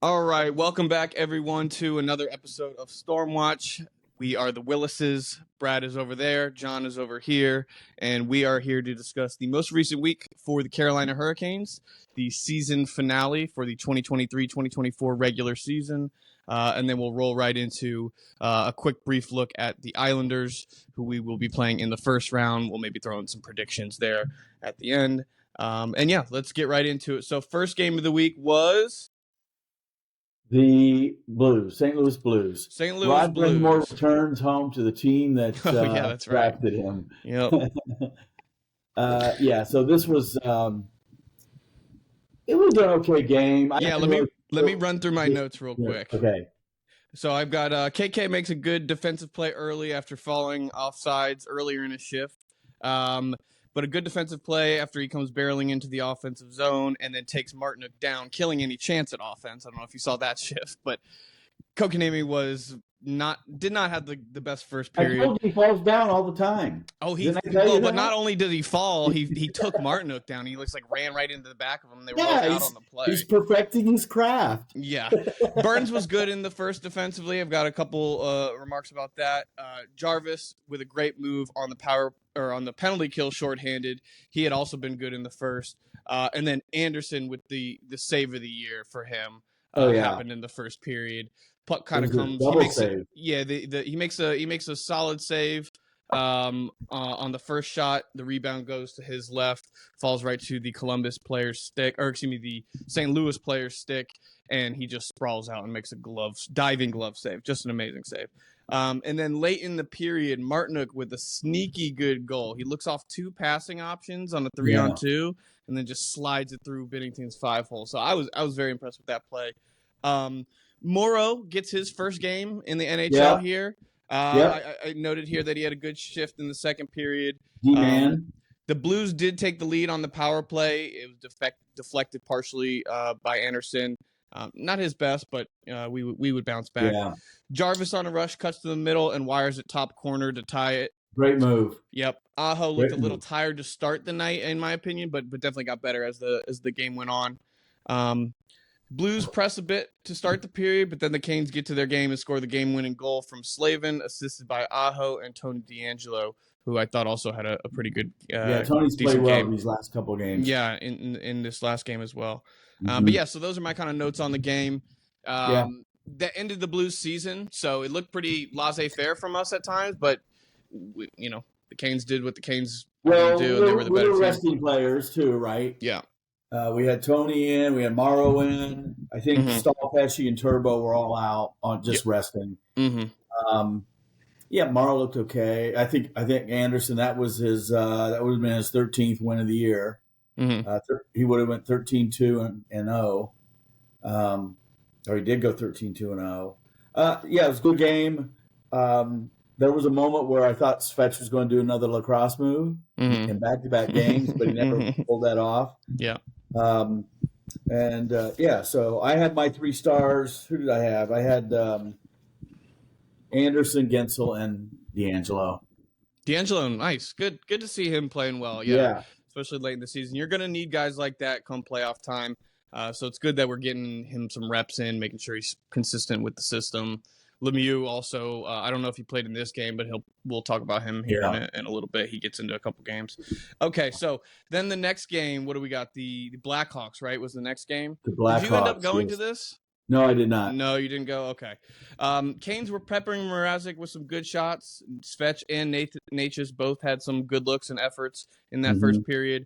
All right, welcome back everyone to another episode of StormWatch. We are the Willises. Brad is over there, John is over here, and we are here to discuss the most recent week for the Carolina Hurricanes, the season finale for the 2023-2024 regular season, and then we'll roll right into a quick brief look at the Islanders, who we will be playing in the first round. We'll maybe throw in some predictions there at the end. And yeah, let's get right into it. So first game of the week was the Blues, St. Louis Blues. St. Louis Rod Blues. Brind'Amour returns home to the team that that's drafted right. him. Yep. So this was it was an okay game. Let me run through my notes real quick. Okay. So I've got KK makes a good defensive play early after falling offsides earlier in his shift. But a good defensive play after he comes barreling into the offensive zone and then takes Martinook down, killing any chance at offense. I don't know if you saw that shift, but Kotkaniemi did not have the best first period. I told you he falls down all the time. Oh, but not only did he fall, he took Martinook down. He ran right into the back of him. They rolled out on the play. He's perfecting his craft. Yeah. Burns was good in the first defensively. I've got a couple remarks about that. Jarvis with a great move on the penalty kill shorthanded. He had also been good in the first. And then Anderson with the save of the year for him happened in the first period. Puck kind of comes. He makes a solid save on the first shot. The rebound goes to his left, falls right to the Columbus player's stick, the St. Louis player's stick, and he just sprawls out and makes a diving glove save. Just an amazing save. And then late in the period, Martinook with a sneaky good goal. He looks off two passing options on a 3-on-2, and then just slides it through Binnington's 5-hole. So I was very impressed with that play. Morrow gets his first game in the NHL here. I noted here that he had a good shift in the second period. The Blues did take the lead on the power play. It was deflected partially by Anderson. Not his best, but we would bounce back. Yeah. Jarvis on a rush cuts to the middle and wires it top corner to tie it. Great move. Yep. Aho looked a little tired to start the night, in my opinion, but definitely got better as the game went on. Blues press a bit to start the period, but then the Canes get to their game and score the game-winning goal from Slavin, assisted by Aho and Tony DeAngelo, who I thought also had a pretty good Tony's played well in these last couple of games. Yeah, in this last game as well. But so those are my kind of notes on the game. That ended the Blues season, so it looked pretty laissez-faire from us at times, but the Canes did what the Canes do, and they were the better team. Resting players too, right? Yeah. We had Tony in, we had Morrow in. I think Stahl, Pesci, and Turbo were all out on just resting. Morrow looked okay. I think Anderson, that would have been his 13th win of the year. He would have went 13-2 and 0. Or he did go 13-2 and 0. It was a good game. There was a moment where I thought Svetch was going to do another lacrosse move in back-to-back games, but he never pulled that off. Yeah. So I had my 3 stars. Who did I have? I had Anderson, Gensel, and DeAngelo. DeAngelo, nice. Good to see him playing well. Yeah. Especially late in the season. You're going to need guys like that come playoff time. So it's good that we're getting him some reps in, making sure he's consistent with the system. Lemieux also, I don't know if he played in this game, but we'll talk about him here in a little bit. He gets into a couple games. Okay, so then the next game, what do we got? The Blackhawks, right, was the next game? The Blackhawks. Did you end up going to this? No, I did not. No, you didn't go? Okay. Canes were peppering Mrazek with some good shots. Svetch and Natchez both had some good looks and efforts in that first period.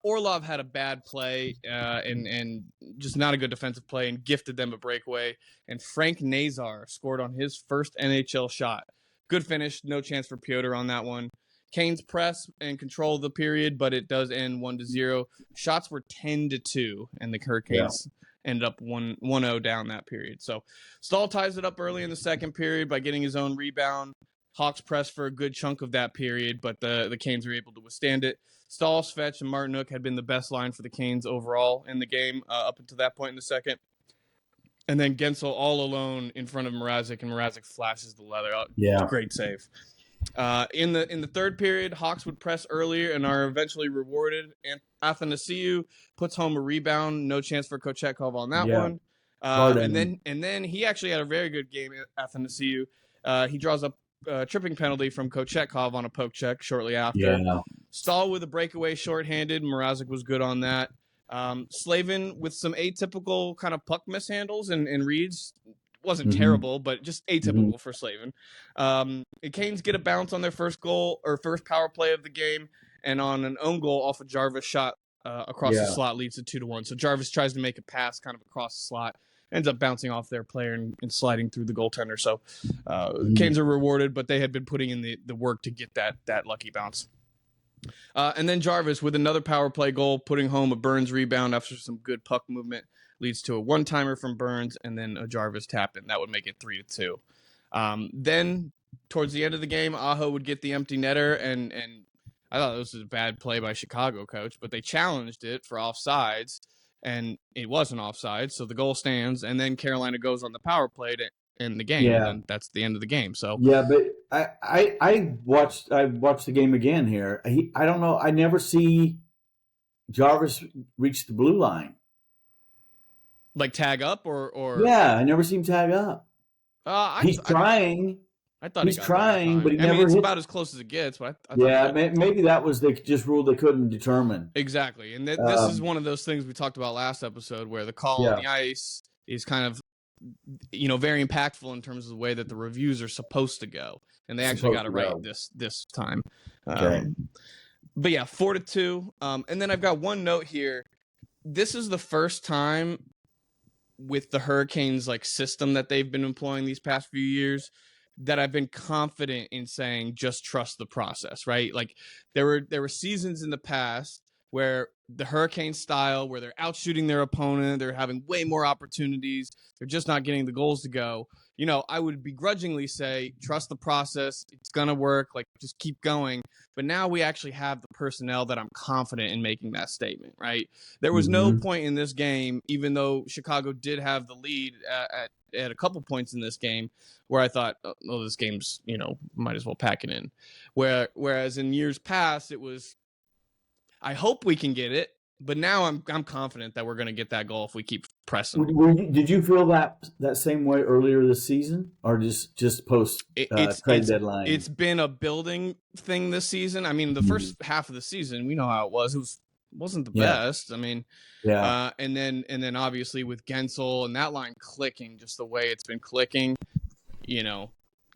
Orlov had a bad play and just not a good defensive play and gifted them a breakaway. And Frank Nazar scored on his first NHL shot. Good finish. No chance for Piotr on that one. Canes press and control the period, but it does end 1-0. Shots were 10-2, and the Hurricanes ended up 1-0 down that period. So Stahl ties it up early in the second period by getting his own rebound. Hawks pressed for a good chunk of that period, but the Canes were able to withstand it. Stahl, Svetch, and Martinook had been the best line for the Canes overall in the game up until that point in the second. And then Gensel all alone in front of Mrazek, and Mrazek flashes the leather. Great save. In the third period, Hawks would press earlier and are eventually rewarded. And Athanasiou puts home a rebound. No chance for Kochetkov on that one. And then he actually had a very good game at Athanasiu. He draws up a tripping penalty from Kochetkov on a poke check shortly after. Yeah. Stahl with a breakaway shorthanded. Mrazek was good on that. Slavin with some atypical kind of puck mishandles and reads. Wasn't terrible, but just atypical for Slavin. Canes get a bounce on their first goal or first power play of the game, and on an own goal off a Jarvis shot across the slot leads to 2-1. So Jarvis tries to make a pass kind of across the slot, ends up bouncing off their player and sliding through the goaltender. So Canes are rewarded, but they had been putting in the work to get that lucky bounce. And then Jarvis with another power play goal, putting home a Burns rebound after some good puck movement, leads to a one-timer from Burns and then a Jarvis tap in. That would make it 3-2. Then towards the end of the game, Aho would get the empty netter, and I thought this was a bad play by Chicago, coach, but they challenged it for offsides, and it wasn't offside, so the goal stands, and then Carolina goes on the power play to end the game, and then that's the end of the game. So but I watched the game again here. I don't know. I never see Jarvis reach the blue line. Like tag up or I never see him tag up. He's trying. I thought he's trying, but he never. It's about as close as it gets. But maybe that was they just ruled they couldn't determine exactly. And this is one of those things we talked about last episode, where the call on the ice is kind of very impactful in terms of the way that the reviews are supposed to go, and they actually got it right this time. Okay. But yeah, 4-2. And then I've got one note here. This is the first time with the Hurricanes system that they've been employing these past few years that I've been confident in saying just trust the process, right? Like there were seasons in the past where the Hurricane style, where they're outshooting their opponent, they're having way more opportunities, they're just not getting the goals to go. I would begrudgingly say, trust the process, it's going to work, just keep going. But now we actually have the personnel that I'm confident in making that statement, right? There was no point in this game, even though Chicago did have the lead at a couple points in this game, where I thought, oh, this game's, might as well pack it in. Whereas in years past, it was, I hope we can get it, but now I'm confident that we're going to get that goal if we keep pressing. Did you feel that same way earlier this season, or just post trade deadline? It's been a building thing this season. I mean, the first half of the season, we know how it was. It wasn't the best. I mean, and then obviously with Gensel and that line clicking, just the way it's been clicking,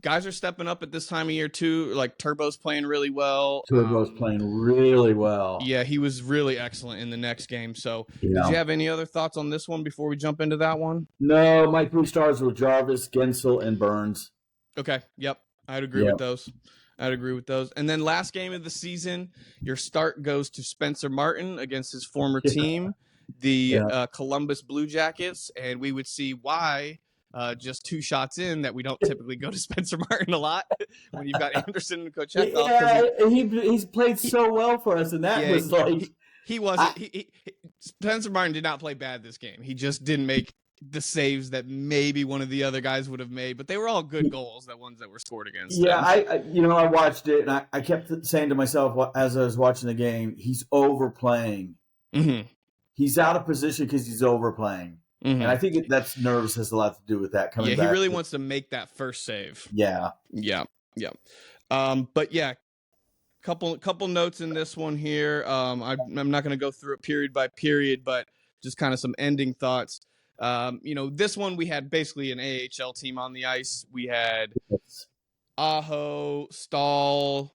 guys are stepping up at this time of year too. Like Turbo's playing really well. Yeah, he was really excellent in the next game. So did you have any other thoughts on this one before we jump into that one? No, my 3 stars were Jarvis, Gensel, and Burns. Okay. Yep. I'd agree with those. And then last game of the season, your start goes to Spencer Martin against his former team, the Columbus Blue Jackets. And we would see why just 2 shots in that we don't typically go to Spencer Martin a lot when you've got Anderson and Kochetkov. Yeah, he's played so well for us, and that was he wasn't. Spencer Martin did not play bad this game. He just didn't make the saves that maybe one of the other guys would have made, but they were all good goals, the ones that were scored against him. I watched it, and I kept saying to myself as I was watching the game, he's overplaying. Mm-hmm. He's out of position because he's overplaying. Mm-hmm. And I think that's nerves has a lot to do with that coming back. Yeah, he really wants to make that first save. Yeah. But yeah, couple notes in this one here. I'm not going to go through it period by period, but just kind of some ending thoughts. This one we had basically an AHL team on the ice. We had Aho, Stahl.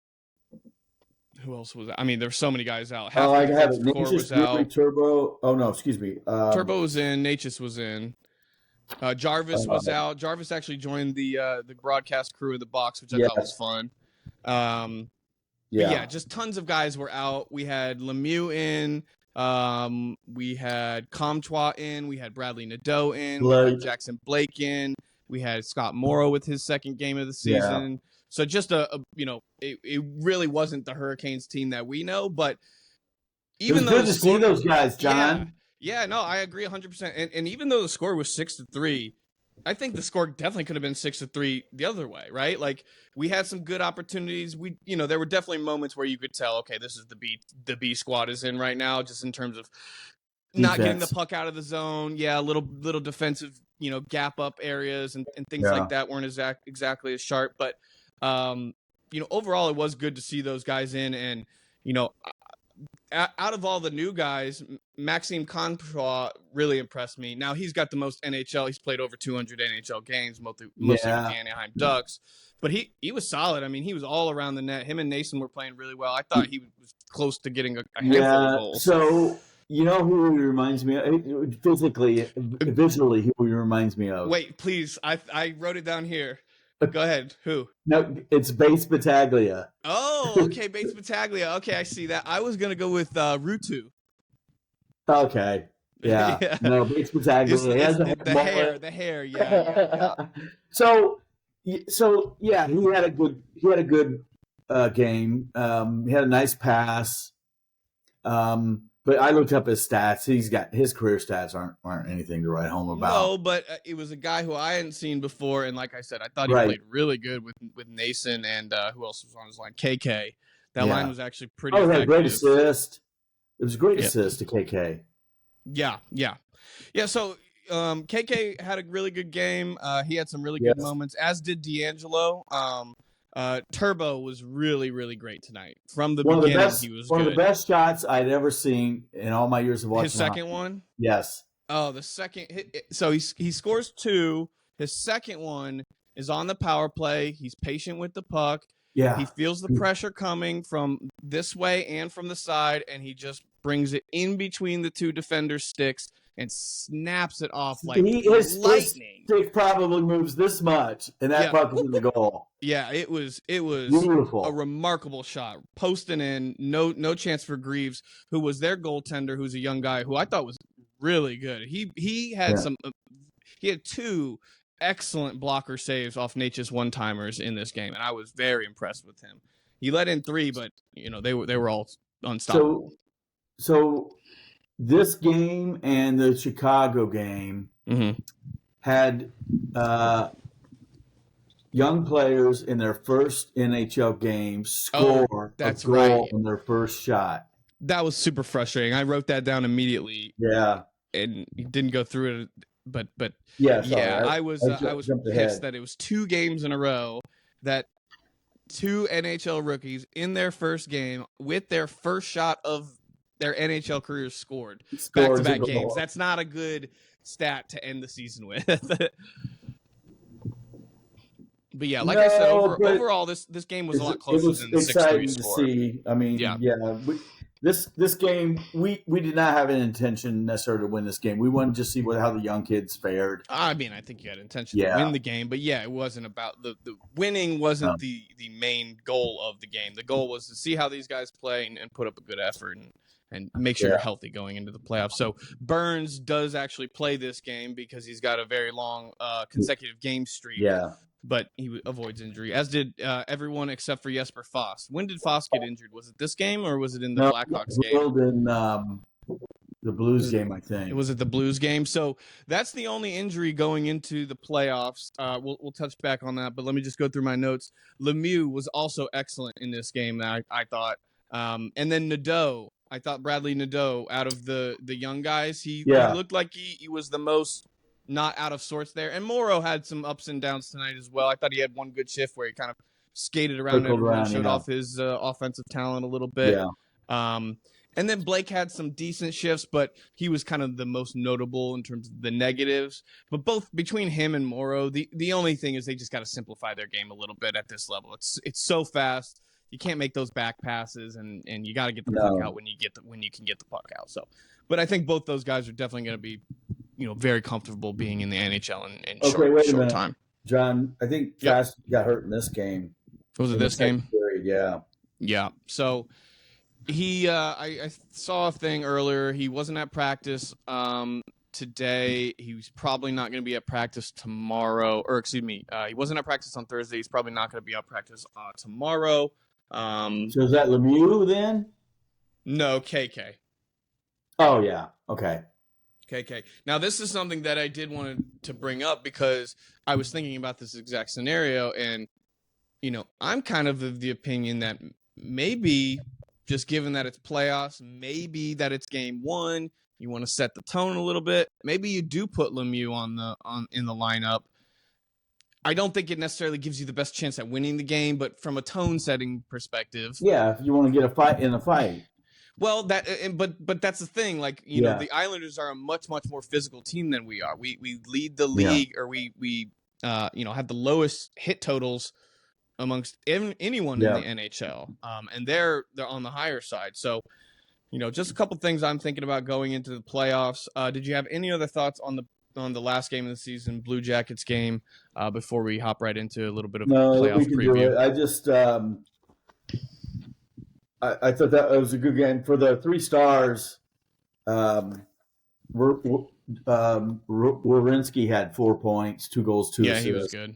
Who else was? I mean, there's so many guys out. I have it. Was out. Turbo. Oh no, excuse me. Turbo was in. Natchez was in. Jarvis was out. Jarvis actually joined the broadcast crew in the box, which I thought was fun. Just tons of guys were out. We had Lemieux in. We had Comtois in. We had Bradley Nadeau in. We had Jackson Blake in. We had Scott Morrow with his second game of the season. Yeah. So just it really wasn't the Hurricanes team that we know, but even though good to see those guys, John. Yeah, no, I agree 100%. And even though the score was 6-3, I think the score definitely could have been 6-3 the other way, right? Like we had some good opportunities. There were definitely moments where you could tell, okay, this is the B squad is in right now, just in terms of not getting the puck out of the zone. Yeah, little defensive, gap up areas and things like that weren't exactly as sharp. But, overall, it was good to see those guys in. And, out of all the new guys, Maxime Comtois really impressed me. Now, he's got the most NHL. He's played over 200 NHL games, mostly with the Anaheim Ducks. But he was solid. I mean, he was all around the net. Him and Nason were playing really well. I thought he was close to getting a handful of goals. So, who he reminds me of? Visually, who he reminds me of. Wait, please. I wrote it down here. Go ahead. Who? No, it's Bates Battaglia. Oh, okay. Bates Battaglia. Okay, I see that. I was going to go with Rutu. Okay. Yeah. No, Bates Battaglia. The hair. Yeah. So, he had a good game. He had a nice pass. But I looked up his stats. His career stats aren't anything to write home about. No, but it was a guy who I hadn't seen before, and like I said, I thought he played really good with Nason and who else was on his line? KK. That line was actually pretty effective. He had a great assist. It was a great assist to KK. Yeah. So KK had a really good game. He had some really good moments, as did D'Angelo. Turbo was really, really great tonight. From the beginning, he was one of the best shots I'd ever seen in all my years of watching. His second one? Yes. Oh, the second. So he scores 2. His second one is on the power play. He's patient with the puck. Yeah. He feels the pressure coming from this way and from the side, and he just brings it in between the two defenders' sticks and snaps it off like lightning. His stick probably moves this much, and that puck was in the goal. Yeah, it was beautiful. A remarkable shot. Posting in, no chance for Greaves, who was their goaltender, who's a young guy who I thought was really good. He had he had 2 excellent blocker saves off Nature's one-timers in this game, and I was very impressed with him. He let in 3, but they were all unstoppable. So this game and the Chicago game had young players in their first NHL game score a goal in their first shot. That was super frustrating. I wrote that down immediately. Yeah, and didn't go through it, but I was pissed that it was 2 games in a row that 2 NHL rookies in their first game with their first shot of their NHL careers scored back-to-back games. That's not a good stat to end the season with. But yeah, like I said, overall, this game was a lot closer than the 6-3 score. To see. I mean, this game, we did not have an intention necessarily to win this game. We wanted to just see how the young kids fared. I mean, I think you had intention to win the game, but it wasn't about the winning. Wasn't the main goal of the game. The goal was to see how these guys play and put up a good effort and make sure you're healthy going into the playoffs. So Burns does actually play this game because he's got a very long consecutive game streak. Yeah. But he avoids injury, as did everyone except for Jesper Foss. When did Foss get injured? Was it this game or was it in the Blackhawks game? In the Blues game, I think. Was it the Blues game? So that's the only injury going into the playoffs. We'll touch back on that, but let me just go through my notes. Lemieux was also excellent in this game, I thought. And then Nadeau. I thought Bradley Nadeau, out of the young guys, he looked like he was the most not out of sorts there. And Morrow had some ups and downs tonight as well. I thought he had one good shift where he kind of skated around and showed off his offensive talent a little bit. Yeah. And then Blake had some decent shifts, but he was kind of the most notable in terms of the negatives. But both between him and Morrow, the only thing is they just got to simplify their game a little bit at this level. It's so fast. You can't make those back passes, and you got to get the puck out when you can get the puck out. So, but I think both those guys are definitely going to be, very comfortable being in the NHL in short time. John, I think Fast got hurt in this game. Was it this game? Period, yeah. Yeah. So he, I saw a thing earlier. He wasn't at practice today. He's probably not going to be at practice tomorrow. Or excuse me, he wasn't at practice on Thursday. He's probably not going to be at practice tomorrow. So is that Lemieux then? No, KK. Oh yeah. Okay. KK. Now this is something that I did want to bring up because I was thinking about this exact scenario, and I'm kind of the opinion that maybe just given that it's playoffs, maybe that it's game 1, You want to set the tone a little bit. Maybe you do put Lemieux in the lineup. I don't think it necessarily gives you the best chance at winning the game, but from a tone-setting perspective, if you want to get a fight. Well, but that's the thing. Like, the Islanders are a much more physical team than we are. We lead the league, or we have the lowest hit totals amongst anyone in the NHL, and they're on the higher side. So, just a couple things I'm thinking about going into the playoffs. Did you have any other thoughts on the last game of the season, Blue Jackets game, before we hop right into a little bit of playoff we can preview? Do it. I just I thought that was a good game for the 3 stars. Werenski had 4 points, 2 goals, 2 assists. Yeah, he was good.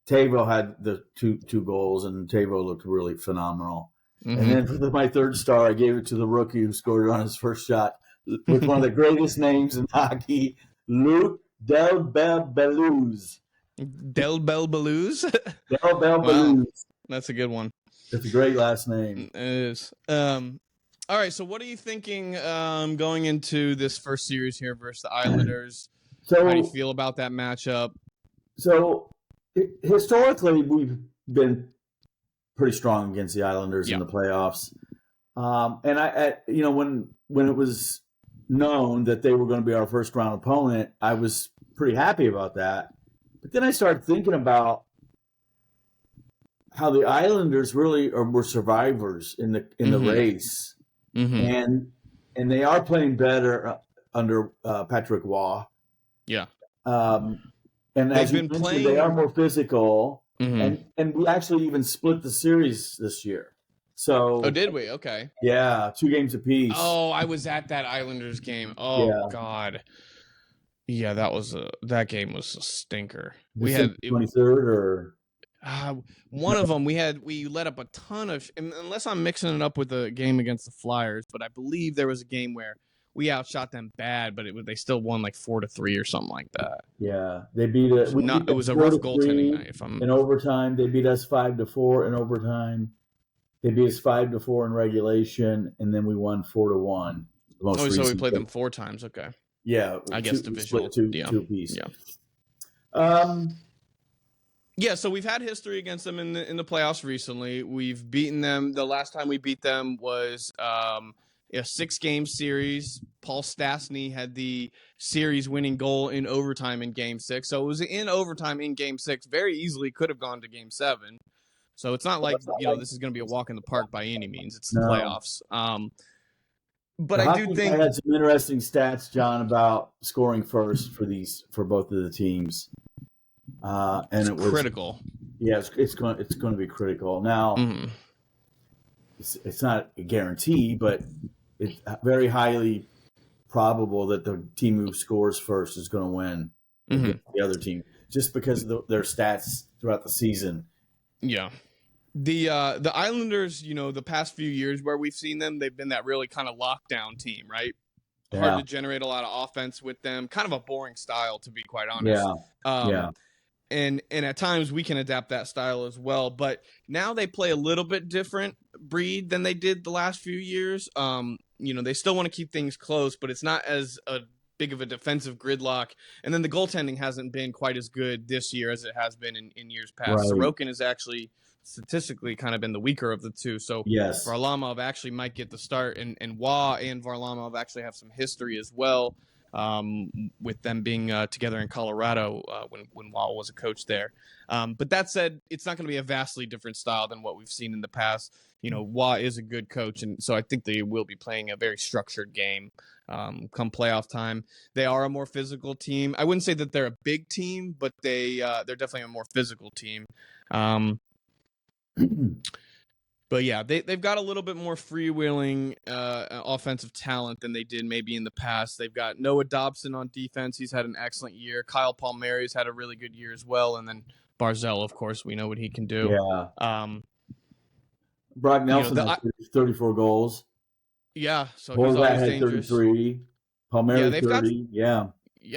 Tavo had the two goals, and Tavo looked really phenomenal. Mm-hmm. And then for my 3rd star, I gave it to the rookie who scored on his first shot with one of the greatest names in hockey, Luc Delbel-Belouz. Delbel-Belouz? Delbel-Belouz. Wow. That's a good one. It's a great last name. It is. All right, so what are you thinking going into this first series here versus the Islanders? How do you feel about that matchup? So, historically, we've been pretty strong against the Islanders in the playoffs. And when it was known that they were going to be our first round opponent, I was pretty happy about that. But then I started thinking about how the Islanders really were survivors in the race, and they are playing better under Patrick Waugh. Yeah, and as you mentioned, they are more physical, and we actually even split the series this year. So, did we? Okay. Yeah, 2 games apiece. Oh, I was at that Islanders game. Oh God. Yeah, that game was a stinker. We had 23rd or. One of them we let up a ton of, unless I'm mixing it up with the game against the Flyers, but I believe there was a game where we outshot them bad, but they still won like 4-3 or something like that. Yeah, they beat us. It was a rough goaltending night. In overtime, they beat us 5-4 in overtime. They beat us 5-4 in regulation, and then we won 4-1. So we played them 4 times. Okay. Yeah, I guess divisional. 2 apiece. Yeah. Yeah, so we've had history against them in the playoffs recently. We've beaten them. The last time we beat them was a 6-game series. Paul Stastny had the series-winning goal in overtime in Game 6. So it was in overtime in Game 6. Very easily could have gone to Game 7. So it's not like this is going to be a walk in the park by any means. It's the playoffs. But I do think I had some interesting stats, John, about scoring first for both of the teams. And it was critical. Yeah, it's going to be critical. Now, it's not a guarantee, but it's very highly probable that the team who scores first is going to win against the other team, just because of their stats throughout the season. Yeah. The Islanders, the past few years where we've seen them, they've been that really kind of lockdown team, right? Yeah. Hard to generate a lot of offense with them. Kind of a boring style, to be quite honest. Yeah. And at times we can adapt that style as well. But now they play a little bit different breed than they did the last few years. They still want to keep things close, but it's not as big of a defensive gridlock. And then the goaltending hasn't been quite as good this year as it has been in years past. Right. Sorokin has actually statistically kind of been the weaker of the two. So Varlamov actually might get the start, and Waugh and Varlamov actually have some history as well. With them being together in Colorado when Waugh was a coach there. But that said, it's not going to be a vastly different style than what we've seen in the past. Waugh is a good coach, and so I think they will be playing a very structured game come playoff time. They are a more physical team. I wouldn't say that they're a big team, but they're definitely a more physical team. But yeah, they've got a little bit more freewheeling offensive talent than they did maybe in the past. They've got Noah Dobson on defense. He's had an excellent year. Kyle Palmieri's had a really good year as well. And then Barzell, of course, we know what he can do. Yeah. Brock Nelson has 34 goals. Yeah, so he's always dangerous. 33. Palmieri 30. Yeah,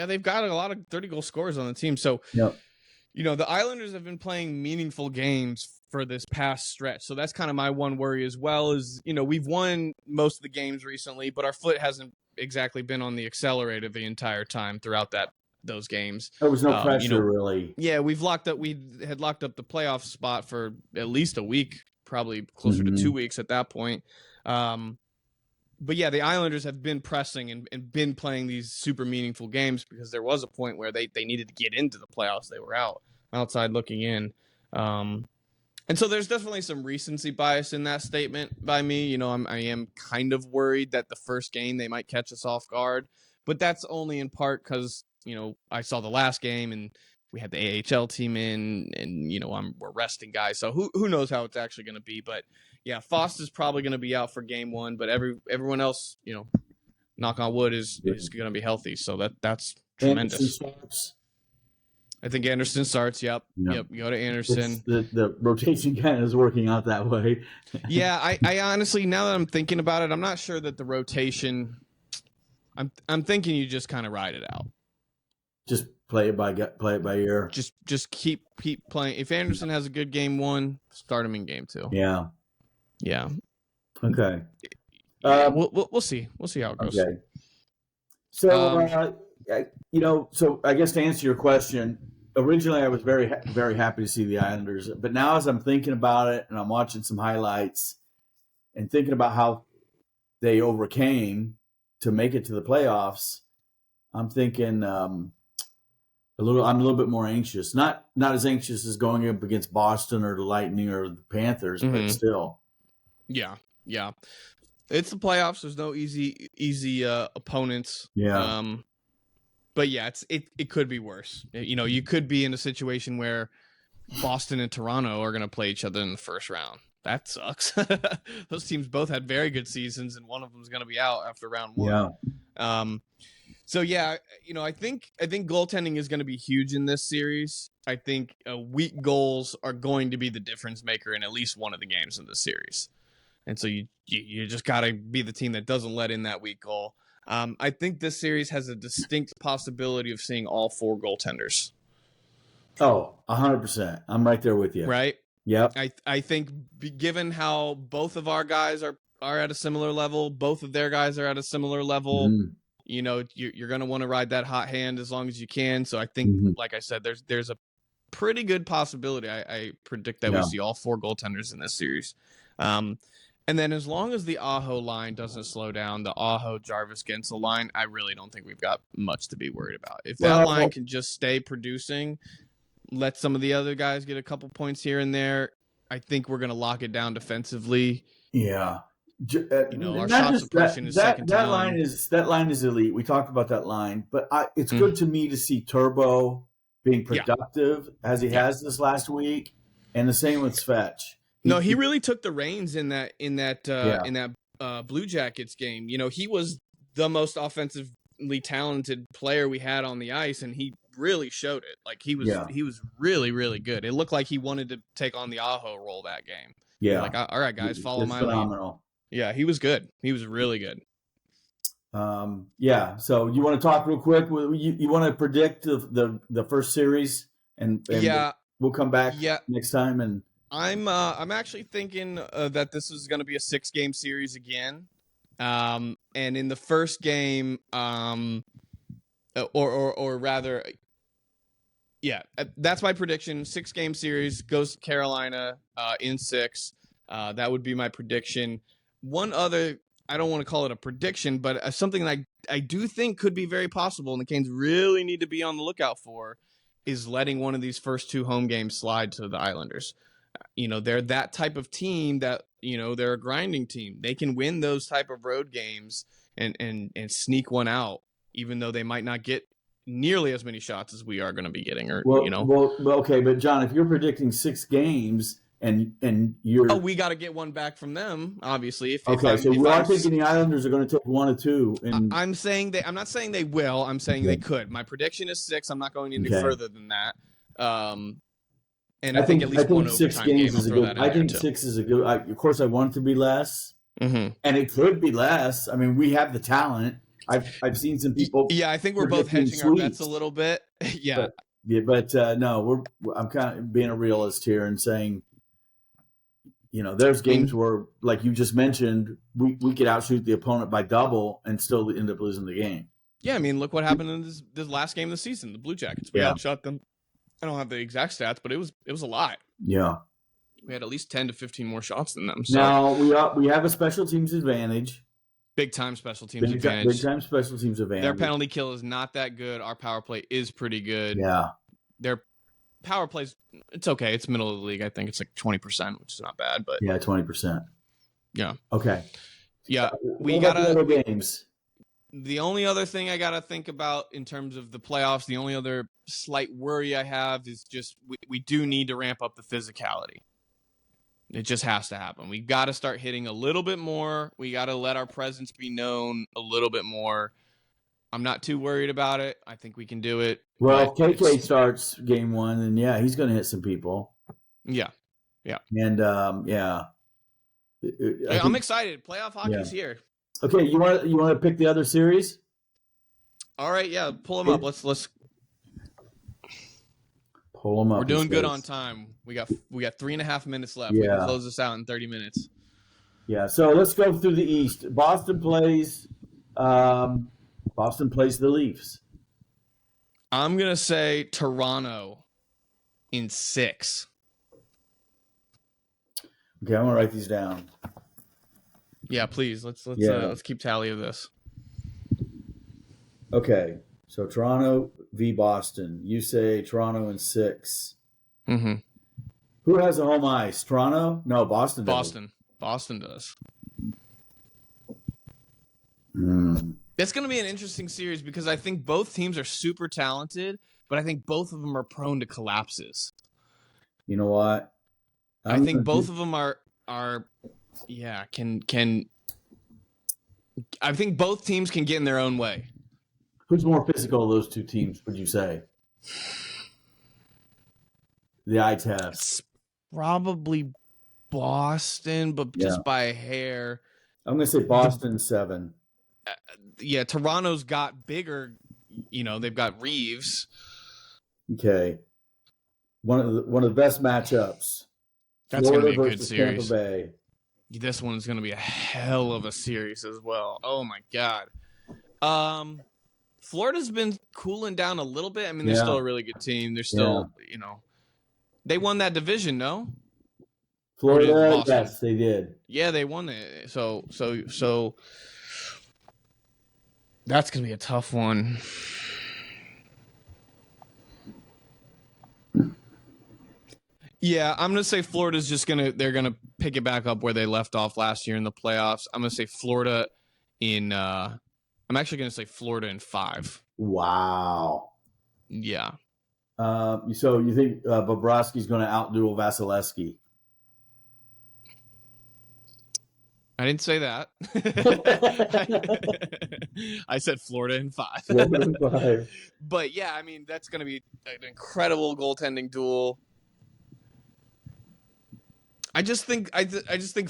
they've got a lot of 30-goal scorers on the team. So, the Islanders have been playing meaningful games for this past stretch. So that's kind of my one worry as well is, we've won most of the games recently, but our foot hasn't exactly been on the accelerator the entire time throughout those games. There was no pressure, really. Yeah, we had locked up the playoff spot for at least a week, probably closer to 2 weeks at that point. But yeah, the Islanders have been pressing and been playing these super meaningful games because there was a point where they needed to get into the playoffs. They were outside looking in. And so there's definitely some recency bias in that statement by me. I am kind of worried that the first game they might catch us off guard, but that's only in part because, I saw the last game and we had the AHL team in, and we're resting guys, so who knows how it's actually going to be. But yeah, Foster's probably going to be out for game 1, but everyone else, knock on wood, is going to be healthy. So that's tremendous. I think Anderson starts. Yep. Go to Anderson. The rotation kind of is working out that way. Yeah, I honestly, now that I'm thinking about it, I'm not sure that the rotation. I'm thinking you just kind of ride it out. Just play it by ear. Just keep playing. If Anderson has a good game 1, start him in game 2. Yeah. Okay. We'll see. We'll see how it goes. Okay. So so I guess to answer your question, originally I was very very happy to see the Islanders, but now as I'm thinking about it and I'm watching some highlights and thinking about how they overcame to make it to the playoffs, I'm thinking I'm a little bit more anxious. Not as anxious as going up against Boston or the Lightning or the Panthers, but still. Yeah. It's the playoffs. There's no easy opponents. Yeah. But yeah, it could be worse. You could be in a situation where Boston and Toronto are going to play each other in the first round. That sucks. Those teams both had very good seasons, and one of them is going to be out after round 1. Yeah. So yeah, I think goaltending is going to be huge in this series. I think weak goals are going to be the difference maker in at least one of the games in this series. And so you just got to be the team that doesn't let in that weak goal. I think this series has a distinct possibility of seeing all 4 goaltenders. Oh, 100%. I'm right there with you. Right? Yep. I think given how both of our guys are at a similar level, both of their guys are at a similar level, you're going to want to ride that hot hand as long as you can. So I think, like I said, there's a pretty good possibility. I predict that we see all 4 goaltenders in this series. And then as long as the Aho line doesn't slow down, the Aho, Jarvis, Gensel line, I really don't think we've got much to be worried about. If that line can just stay producing, let some of the other guys get a couple points here and there, I think we're going to lock it down defensively. Yeah. Our shot suppression is second to none. That line is elite. We talked about that line, but it's good to me to see Turbo being productive as he has this last week, and the same with Svetch. He really took the reins in that Blue Jackets game. He was the most offensively talented player we had on the ice, and he really showed it. Like he was really, really good. It looked like he wanted to take on the Aho role that game. Yeah. Like, all right, guys, follow my phenomenal. lead. Yeah, he was good. He was really good. Yeah. So you want to talk real quick? You want to predict the first series, and we'll come back next time. And I'm actually thinking that this is going to be a 6-game series again. And in the first game, or rather, that's my prediction. 6-game series goes to Carolina in 6. That would be my prediction. One other, I don't want to call it a prediction, but something that I do think could be very possible, and the Canes really need to be on the lookout for, is letting one of these first 2 home games slide to the Islanders. They're that type of team that, they're a grinding team. They can win those type of road games and sneak one out, even though they might not get nearly as many shots as we are going to be getting. Well, okay, but John, if you're predicting 6 games and you're we got to get one back from them, obviously. So we are thinking the Islanders are going to take 1 or 2. And I'm not saying they will. I'm saying they could. My prediction is 6. I'm not going any further than that. And I think at least one 6 overtime games game. is a good. I think 6 is a good. Of course, I want it to be less, and it could be less. I mean, we have the talent. I've seen some people. Yeah, I think we're both hedging our bets a little bit. But no, I'm kind of being a realist here and saying there's games where, like you just mentioned, we could outshoot the opponent by double and still end up losing the game. Yeah, I mean, look what happened in this last game of the season, the Blue Jackets. We outshot them. I don't have the exact stats, but it was a lot. Yeah. We had at least 10 to 15 more shots than them. So. Now, we have a special teams advantage. Big time special teams advantage. Big time special teams advantage. Their penalty kill is not that good. Our power play is pretty good. Yeah. Their power plays, it's okay. It's middle of the league. I think it's like 20%, which is not bad. But yeah, 20%. Yeah. Okay. Yeah. We got other games. The only other thing I got to think about in terms of the playoffs, the only other slight worry I have is just we do need to ramp up the physicality. It just has to happen. We got to start hitting a little bit more. We got to let our presence be known a little bit more. I'm not too worried about it. I think we can do it. Well, if KK starts game 1, then yeah, he's going to hit some people. Yeah. Yeah. And I'm excited. Playoff hockey's here. Okay, you want to pick the other series? All right, yeah, pull them up. Let's pull them up. We're doing good on time. We got 3.5 minutes left. Yeah. We can close this out in 30 minutes. Yeah, so let's go through the East. Boston plays the Leafs. I'm gonna say Toronto in 6. Okay, I'm gonna write these down. Yeah, please. Let's keep tally of this. Okay, so Toronto v. Boston. You say Toronto in 6. Mm-hmm. Who has a home ice? Toronto? No, Boston does. Boston does. Mm. It's going to be an interesting series because I think both teams are super talented, but I think both of them are prone to collapses. You know what? I think both of them are can I think both teams can get in their own way. Who's more physical of those two teams, would you say? The eye test. It's probably Boston, but just by a hair. I'm going to say Boston 7. Yeah, Toronto's got bigger, they've got Reeves. Okay. One of the best matchups. That's going to be a good Tampa series. Bay. This one's going to be a hell of a series as well. Oh, my God. Florida's been cooling down a little bit. I mean, they're still a really good team. They're still, they won that division, no? Florida, yes, they did. Yeah, they won it. So that's going to be a tough one. Yeah, I'm going to say Florida's they're going to pick it back up where they left off last year in the playoffs. I'm going to say Florida I'm actually going to say Florida in 5. Wow. Yeah. So you think Bobrovsky's going to outduel Vasilevsky? I didn't say that. I said Florida in 5. But yeah, I mean, that's going to be an incredible goaltending duel. I just think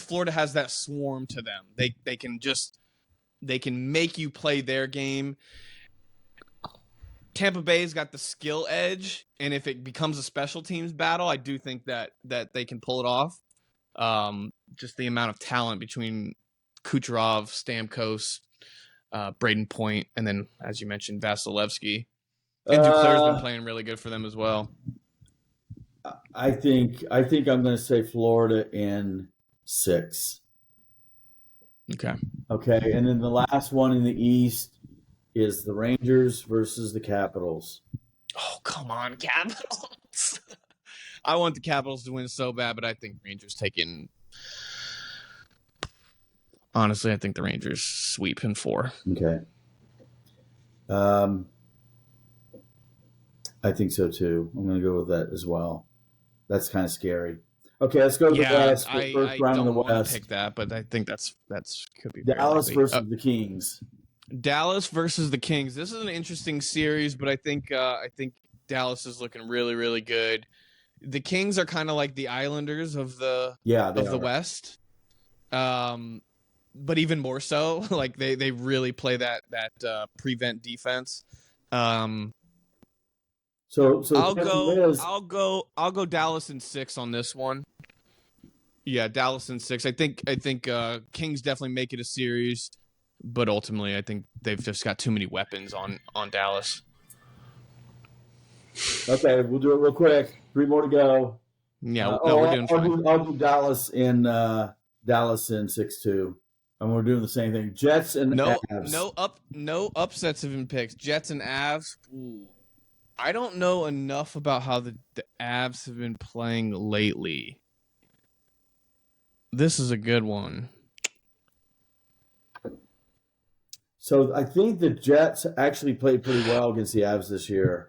Florida has that swarm to them. They can make you play their game. Tampa Bay's got the skill edge, and if it becomes a special teams battle, I do think that they can pull it off. Just the amount of talent between Kucherov, Stamkos, Braden Point, and then, as you mentioned, Vasilevsky. And Duclair's been playing really good for them as well. I think I'm going to say Florida in 6. Okay. And then the last one in the East is the Rangers versus the Capitals. Oh, come on, Capitals. I want the Capitals to win so bad, but I think Rangers honestly, I think the Rangers sweep in 4. Okay. I think so too. I'm going to go with that as well. That's kind of scary. Okay, let's go to the West. First round of the West. Pick that, but I think that's could be Dallas versus the Kings. Dallas versus the Kings. This is an interesting series, but I think Dallas is looking really, really good. The Kings are kind of like the Islanders of the West, but even more so. Like they really play that prevent defense. So I'll go Dallas in 6 on this one. Yeah, Dallas in 6. I think Kings definitely make it a series, but ultimately I think they've just got too many weapons on Dallas. Okay, we'll do it real quick. 3 more to go. Yeah, we're doing fine. I'll do Dallas in 6-2. And we're doing the same thing. Jets and Avs. No upsets have been picked. Jets and Avs. Ooh. I don't know enough about how the Avs have been playing lately. This is a good one. So I think the Jets actually played pretty well against the Avs this year.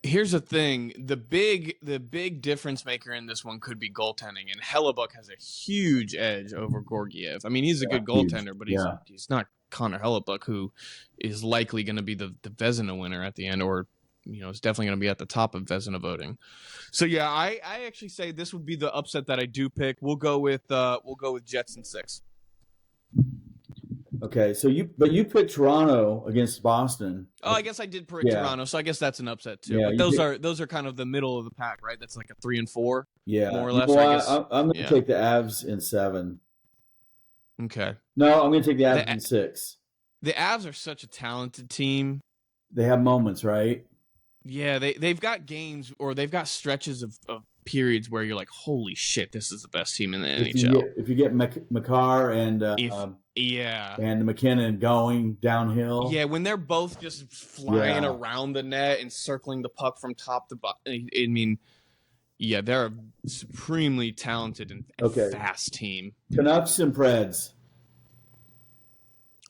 Here's the thing: the big difference maker in this one could be goaltending, and Hellebuck has a huge edge over Georgiev. I mean, he's a good goaltender, but he's not Connor Hellebuck, who is likely going to be the Vezina winner at the end, or is definitely going to be at the top of Vezina voting. So yeah, I actually say this would be the upset that I do pick. We'll go with Jets in 6. Okay, so you picked Toronto against Boston. Oh, I guess I did pick Toronto, so I guess that's an upset too. Yeah, but those are kind of the middle of the pack, right? That's like a 3 and 4, more or less. Well, I guess. I'm going to take the Avs in 7. Okay. No, I'm going to take the Avs in 6. The Avs are such a talented team. They have moments, right? Yeah, they've got games or they've got stretches of periods where you're like, holy shit, this is the best team in the NHL. If you get Makar and McKinnon going downhill. Yeah, when they're both just flying around the net and circling the puck from top to bottom. I mean, yeah, they're a supremely talented and fast team. Canucks and Preds.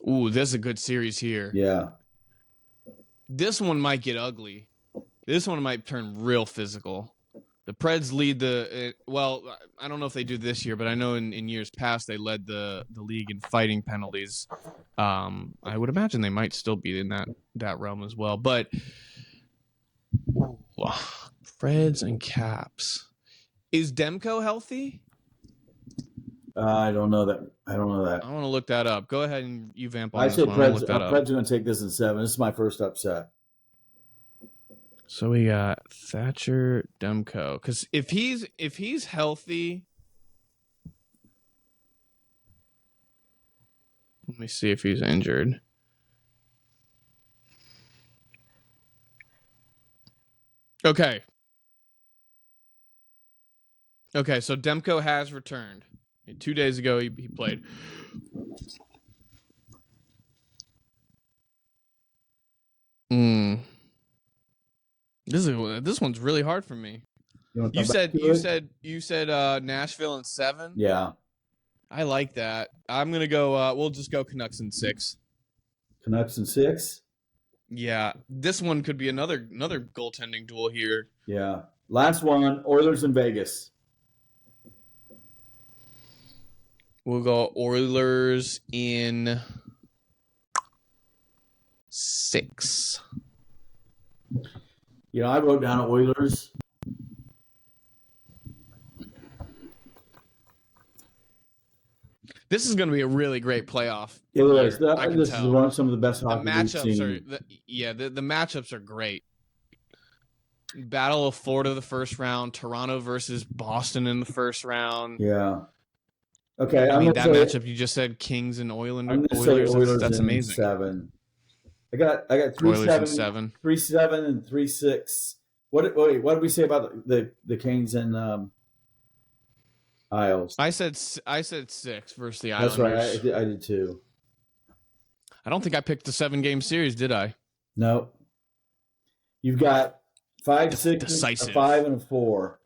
Ooh, this is a good series here. Yeah. This one might get ugly. This one might turn real physical. The Preds lead I don't know if they do this year, but I know in years past they led the league in fighting penalties. I would imagine they might still be in that realm as well. But Preds and Caps. Is Demko healthy? I don't know that. I want to look that up. Go ahead and you vamp on I this say one. Preds are going to take this in 7. This is my first upset. So we got Thatcher, Demko. Because if he's healthy, let me see if he's injured. Okay. Okay, so Demko has returned. 2 days ago, he played. This one's really hard for me. You said Nashville in 7. Yeah, I like that. I'm gonna go. We'll just go Canucks in 6. Canucks in 6. Yeah, this one could be another goaltending duel here. Yeah, last one. Oilers in Vegas. We'll go Oilers in 6. I wrote down Oilers. This is going to be a really great playoff. It is. This is some of the best hockey we've seen. The matchups are great. Battle of Florida the first round, Toronto versus Boston in the first round. Yeah. Okay. I mean, that matchup you just said, Kings and Oilers. That's amazing. 7. I got 3-7, 3-7, and 3-6. What did we say about the Kings and Isles? I said 6 versus the Islanders. That's right. I did too. I don't think I picked the 7-game series, did I? No. You've got 5, 6, decisive. A 5, and a 4.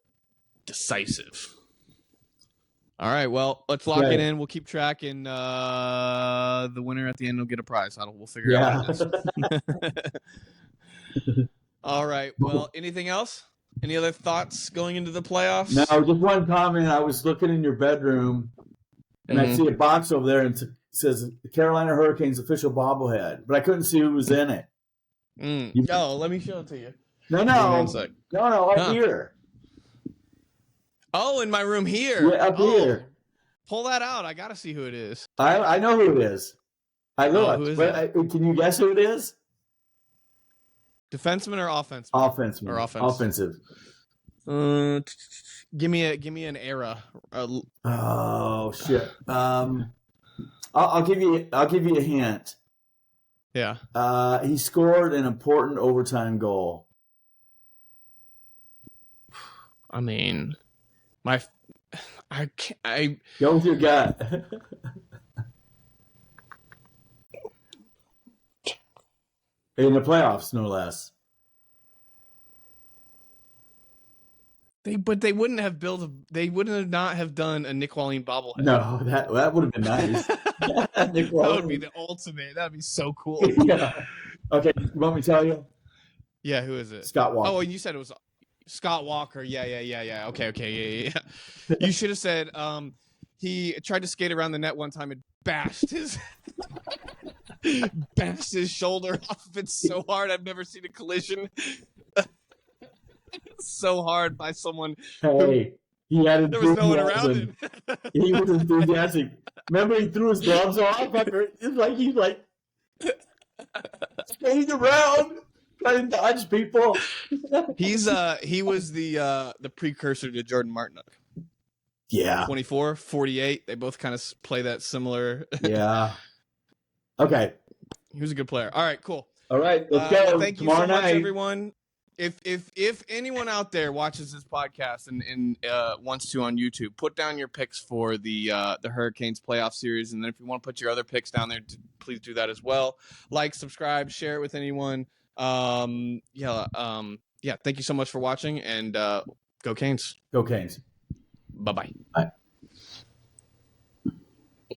Decisive. All right, well, let's lock it in. We'll keep track, and the winner at the end will get a prize. We'll figure out what it is. All right, well, anything else? Any other thoughts going into the playoffs? No, just one comment. I was looking in your bedroom, and I see a box over there, and it says the Carolina Hurricanes official bobblehead, but I couldn't see who was in it. Let me show it to you. No, right here. Oh, in my room here. Yeah, up here. Pull that out. I got to see who it is. I know who it is. I looked. Who is it? Can you guess who it is? Defenseman or offenseman? Offenseman. Or offense? Offensive. Give me an era. Oh shit. I'll give you a hint. Yeah. He scored an important overtime goal. I mean, I go with your gut. In the playoffs, no less. They wouldn't have not have done a Nick Walling bobblehead. No, that would have been nice. That would be the ultimate. That'd be so cool. Yeah. Okay, you want me to tell you? Yeah, who is it? Scott Walker. Oh, and you said it was Scott Walker. Yeah. Okay. Yeah. You should have said he tried to skate around the net one time and bashed his shoulder off of it so hard. I've never seen a collision so hard by someone. Hey, he had there was no one around him. He was enthusiastic. Remember, he threw his gloves off after he's like skating around trying to dodge people. He was the precursor to Jordan Martinook. Yeah. 24, 48. They both kind of play that similar. Yeah. Okay. He was a good player. All right, cool. All right, let's go. Thank you so much, everyone. If anyone out there watches this podcast and wants to on YouTube, put down your picks for the Hurricanes playoff series, and then if you want to put your other picks down there, please do that as well. Like, subscribe, share it with anyone. Thank you so much for watching, and go Canes. Go Canes. Bye-bye. Bye.